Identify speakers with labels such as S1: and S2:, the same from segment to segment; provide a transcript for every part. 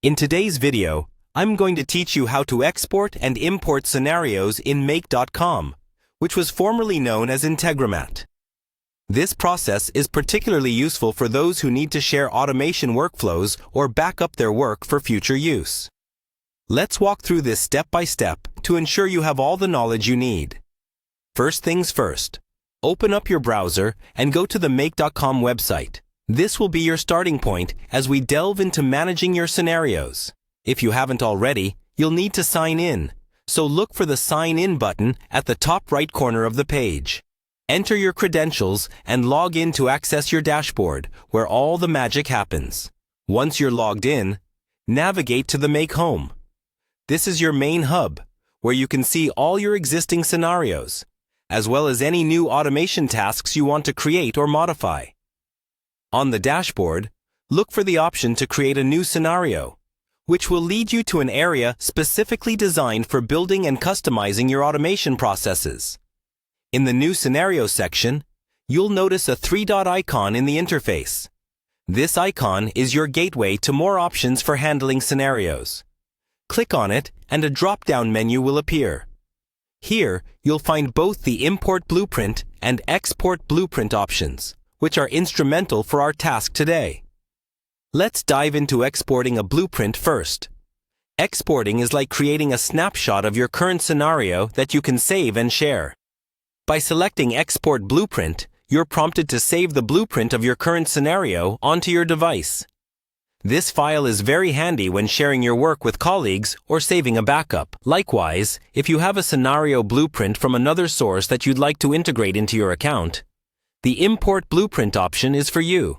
S1: In today's video, I'm going to teach you how to export and import scenarios in make.com, which was formerly known as integromat. This process is particularly useful for those who need to share automation workflows or back up their work for future use. Let's walk through this step by step to ensure you have all the knowledge you need. First things first, open up your browser and go to the make.com website. This will be your starting point as we delve into managing your scenarios. If you haven't already, you'll need to sign in, so look for the Sign In button at the top right corner of the page. Enter your credentials and log in to access your dashboard, where all the magic happens. Once you're logged in, navigate to the Make home. This is your main hub, where you can see all your existing scenarios, as well as any new automation tasks you want to create or modify. On the dashboard, look for the option to create a new scenario, which will lead you to an area specifically designed for building and customizing your automation processes. In the New Scenario section, you'll notice a three-dot icon in the interface. This icon is your gateway to more options for handling scenarios. Click on it and a drop-down menu will appear. Here, you'll find both the Import Blueprint and Export Blueprint options, which are instrumental for our task today. Let's dive into exporting a blueprint first. Exporting is like creating a snapshot of your current scenario that you can save and share. By selecting Export Blueprint, you're prompted to save the blueprint of your current scenario onto your device. This file is very handy when sharing your work with colleagues or saving a backup. Likewise, if you have a scenario blueprint from another source that you'd like to integrate into your account, the Import Blueprint option is for you.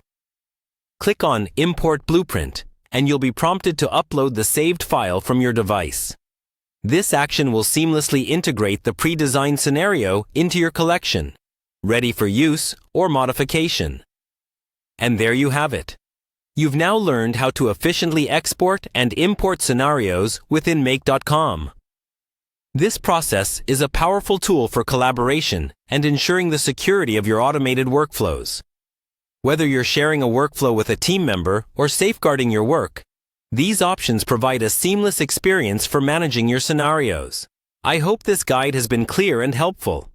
S1: Click on Import Blueprint, and you'll be prompted to upload the saved file from your device. This action will seamlessly integrate the pre-designed scenario into your collection, ready for use or modification. And there you have it. You've now learned how to efficiently export and import scenarios within make.com. This process is a powerful tool for collaboration and ensuring the security of your automated workflows. Whether you're sharing a workflow with a team member or safeguarding your work, these options provide a seamless experience for managing your scenarios. I hope this guide has been clear and helpful.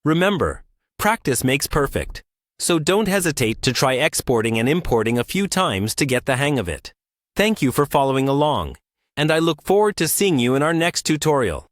S1: Remember, practice makes perfect, so don't hesitate to try exporting and importing a few times to get the hang of it. Thank you for following along, and I look forward to seeing you in our next tutorial.